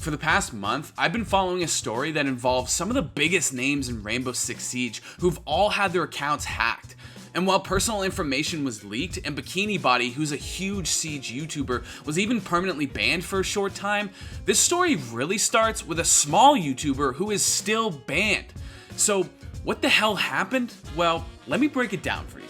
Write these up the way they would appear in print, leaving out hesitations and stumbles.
For the past month, I've been following a story that involves some of the biggest names in Rainbow Six Siege who've all had their accounts hacked. And while personal information was leaked and Bikini Body, who's a huge Siege YouTuber, was even permanently banned for a short time, this story really starts with a small YouTuber who is still banned. So what the hell happened? Well, let me break it down for you.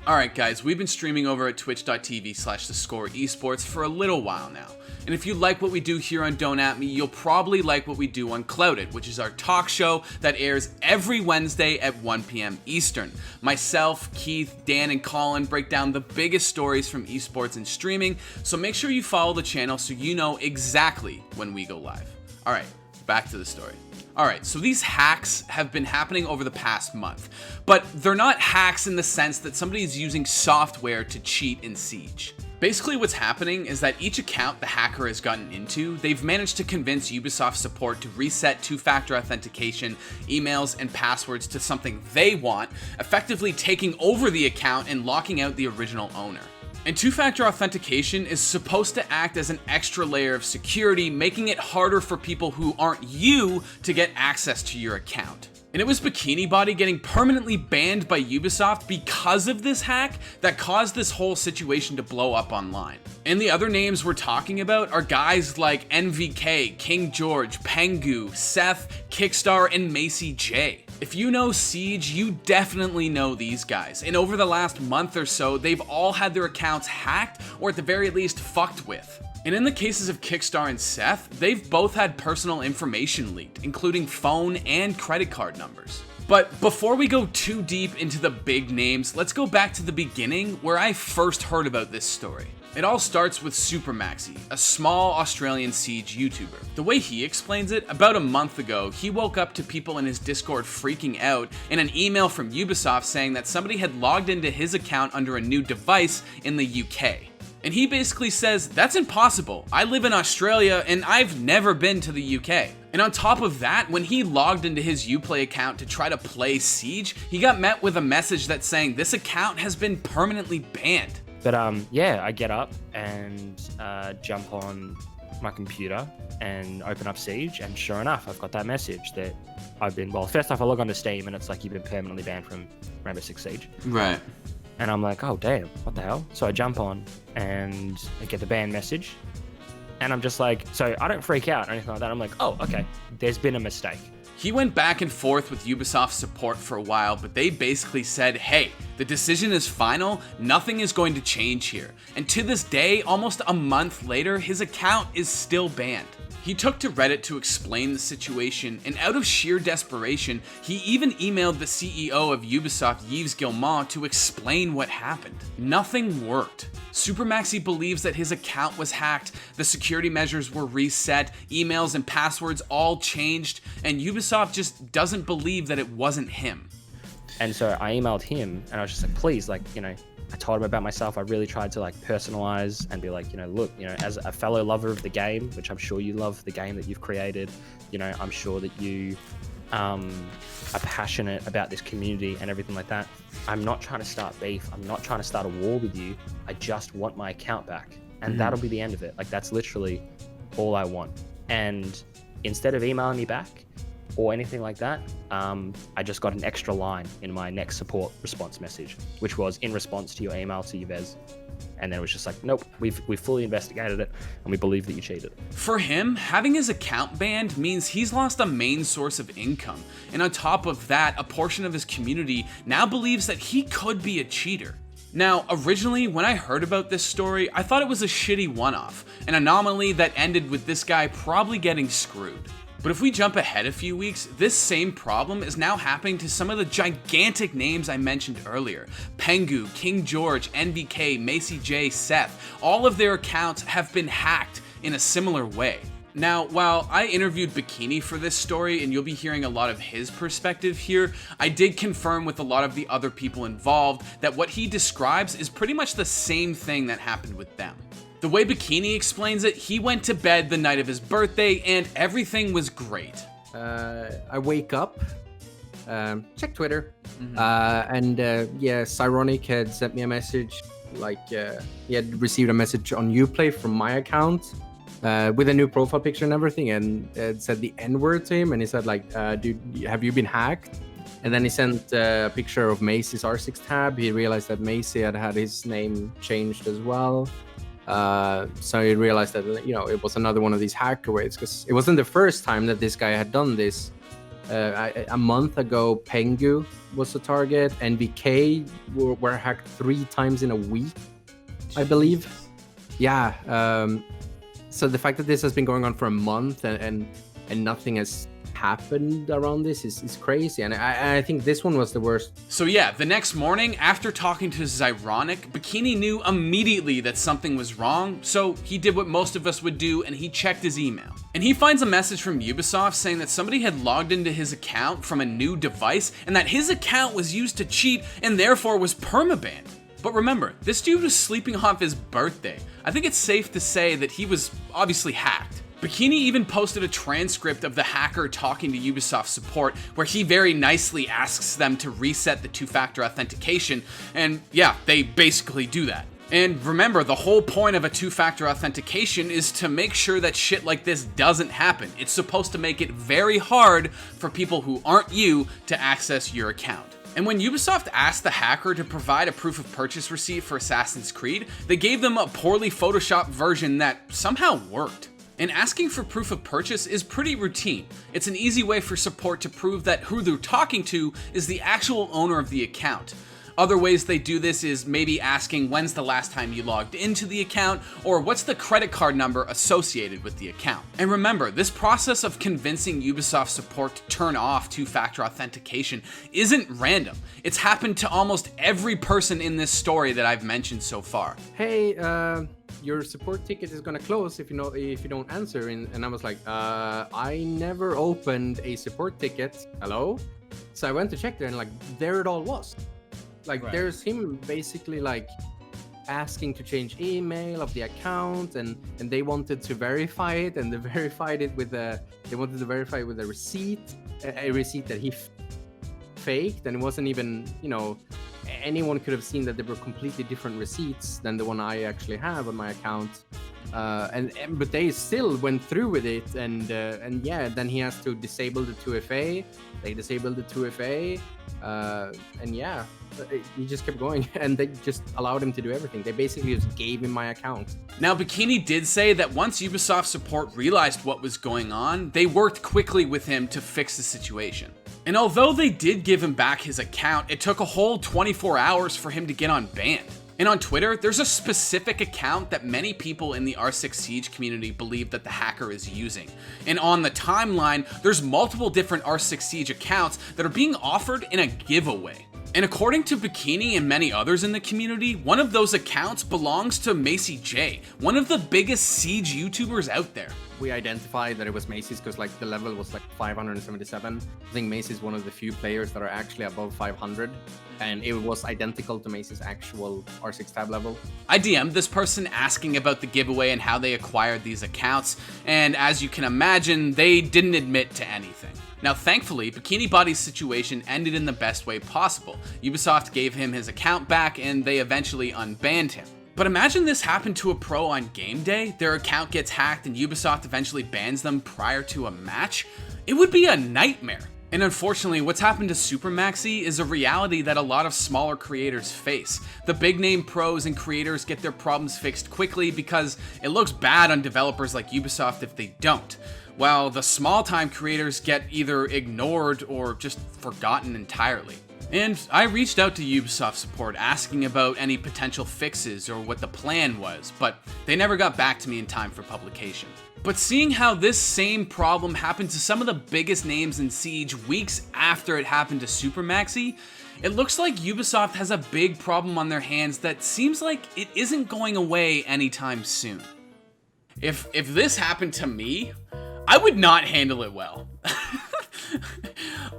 Alright guys, we've been streaming over at twitch.tv/theScore esports for a little while now. And if you like what we do here on Don't At Me, you'll probably like what we do on Clouted, which is our talk show that airs every Wednesday at 1 p.m. Eastern. Myself, Keith, Dan, and Colin break down the biggest stories from esports and streaming, so make sure you follow the channel so you know exactly when we go live. Alright, back to the story. Alright, so these hacks have been happening over the past month, but they're not hacks in the sense that somebody is using software to cheat in Siege. Basically what's happening is that each account the hacker has gotten into, they've managed to convince Ubisoft support to reset two-factor authentication, emails, and passwords to something they want, effectively taking over the account and locking out the original owner. And two-factor authentication is supposed to act as an extra layer of security, making it harder for people who aren't you to get access to your account. And it was Bikini Body getting permanently banned by Ubisoft because of this hack that caused this whole situation to blow up online. And the other names we're talking about are guys like NVK, King George, Pengu, Seth, Kickstar, and Maxi J. If you know Siege, you definitely know these guys, and over the last month or so, they've all had their accounts hacked or at the very least fucked with. And in the cases of Kickstar and Seth, they've both had personal information leaked, including phone and credit card numbers. But before we go too deep into the big names, let's go back to the beginning where I first heard about this story. It all starts with Super Maxi, a small Australian Siege YouTuber. The way he explains it, about a month ago, he woke up to people in his Discord freaking out and an email from Ubisoft saying that somebody had logged into his account under a new device in the UK. And he basically says, that's impossible. I live in Australia and I've never been to the UK. And on top of that, when he logged into his Uplay account to try to play Siege, he got met with a message that's saying this account has been permanently banned. But yeah, I get up and jump on my computer and open up Siege, and sure enough, I've got that message that I've been, well, first off, I log onto Steam and it's like you've been permanently banned from Rainbow Six Siege. Right. And I'm like, oh damn, what the hell? So I jump on and I get the ban message, and I'm just like, so I don't freak out or anything like that. I'm like, oh, okay, there's been a mistake. He went back and forth with Ubisoft support for a while, but they basically said, hey, the decision is final, nothing is going to change here. And to this day, almost a month later, his account is still banned. He took to Reddit to explain the situation, and out of sheer desperation, he even emailed the CEO of Ubisoft, Yves Guillemot, to explain what happened. Nothing worked. Super Maxi believes that his account was hacked, the security measures were reset, emails and passwords all changed, and Ubisoft just doesn't believe that it wasn't him. And so I emailed him and I was just like, please, like, you know, I told him about myself. I really tried to like personalize and be like, you know, look, you know, as a fellow lover of the game, which I'm sure you love the game that you've created, you know, I'm sure that you are passionate about this community and everything like that. I'm not trying to start beef. I'm not trying to start a war with you. I just want my account back. And that'll be the end of it. Like, that's literally all I want. And instead of emailing me back or anything like that, I just got an extra line in my next support response message, which was in response to your email to Yves. And then it was just like, nope, we've fully investigated it and we believe that you cheated. For him, having his account banned means he's lost a main source of income. And on top of that, a portion of his community now believes that he could be a cheater. Now, originally, when I heard about this story, I thought it was a shitty one-off, an anomaly that ended with this guy probably getting screwed. But if we jump ahead a few weeks, this same problem is now happening to some of the gigantic names I mentioned earlier. Pengu, King George, NVK, Maxi J, Seth, all of their accounts have been hacked in a similar way. Now, while I interviewed Bikini for this story, and you'll be hearing a lot of his perspective here, I did confirm with a lot of the other people involved that what he describes is pretty much the same thing that happened with them. The way Bikini explains it, he went to bed the night of his birthday and everything was great. I wake up, check Twitter, and yeah, Cyronic had sent me a message he had received a message on Uplay from my account with a new profile picture and everything, and it said the N-word to him, and he said like, dude, have you been hacked? And then he sent a picture of Macy's R6 tab. He realized that Macy had had his name changed as well. So he realized that, it was another one of these hacker waves, because it wasn't the first time that this guy had done this. A month ago, Pengu was the target, and VK were hacked 3 times in a week, I believe. Yeah. So the fact that this has been going on for a month and nothing has happened around this is crazy, and I think this one was the worst. So yeah, the next morning, after talking to Zyronic, Bikini knew immediately that something was wrong, so he did what most of us would do, and he checked his email. And he finds a message from Ubisoft saying that somebody had logged into his account from a new device, and that his account was used to cheat and therefore was perma-banned. But remember, this dude was sleeping off his birthday. I think it's safe to say that he was obviously hacked. Bikini even posted a transcript of the hacker talking to Ubisoft support, where he very nicely asks them to reset the 2-factor authentication, and yeah, they basically do that. And remember, the whole point of a 2-factor authentication is to make sure that shit like this doesn't happen. It's supposed to make it very hard for people who aren't you to access your account. And when Ubisoft asked the hacker to provide a proof of purchase receipt for Assassin's Creed, they gave them a poorly photoshopped version that somehow worked. And asking for proof of purchase is pretty routine. It's an easy way for support to prove that who they're talking to is the actual owner of the account. Other ways they do this is maybe asking when's the last time you logged into the account, or what's the credit card number associated with the account. And remember, this process of convincing Ubisoft support to turn off 2-factor authentication isn't random. It's happened to almost every person in this story that I've mentioned so far. Hey, your support ticket is gonna close if you don't answer. And I was like, I never opened a support ticket. Hello? So I went to check there, and like there it all was. Like Right. There's him basically like asking to change email of the account, and they wanted to verify it, and they verified it with a receipt, a receipt that he faked, and it wasn't even, anyone could have seen that there were completely different receipts than the one I actually have on my account. But they still went through with it, and yeah, then he has to disable the 2FA. They disabled the 2FA, and yeah, he just kept going, and they just allowed him to do everything. They basically just gave him my account. Now, Bikini did say that once Ubisoft support realized what was going on, they worked quickly with him to fix the situation. And although they did give him back his account, it took a whole 24 hours for him to get unbanned. And on Twitter, there's a specific account that many people in the R6 Siege community believe that the hacker is using. And on the timeline, there's multiple different R6 Siege accounts that are being offered in a giveaway. And according to Bikini and many others in the community, one of those accounts belongs to Maxi J, one of the biggest Siege YouTubers out there. We identified that it was Macy's because like the level was like 577. I think Macy's one of the few players that are actually above 500, and it was identical to Macy's actual R6 tab level. I DM'd this person asking about the giveaway and how they acquired these accounts, and as you can imagine, they didn't admit to anything. Now, thankfully, Bikini Body's situation ended in the best way possible. Ubisoft gave him his account back, and they eventually unbanned him. But imagine this happened to a pro on game day, their account gets hacked, and Ubisoft eventually bans them prior to a match. It would be a nightmare. And unfortunately, what's happened to Super Maxi is a reality that a lot of smaller creators face. The big name pros and creators get their problems fixed quickly because it looks bad on developers like Ubisoft if they don't, while the small time creators get either ignored or just forgotten entirely. And I reached out to Ubisoft support asking about any potential fixes or what the plan was, but they never got back to me in time for publication. But seeing how this same problem happened to some of the biggest names in Siege weeks after it happened to Super Maxi, it looks like Ubisoft has a big problem on their hands that seems like it isn't going away anytime soon. If this happened to me, I would not handle it well.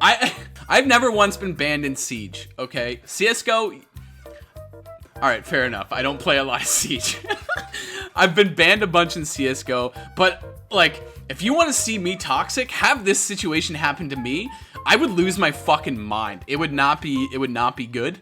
I've never once been banned in Siege, okay? CSGO, alright, fair enough. I don't play a lot of Siege. I've been banned a bunch in CSGO, but like, if you want to see me toxic, have this situation happen to me, I would lose my fucking mind. It would not be good.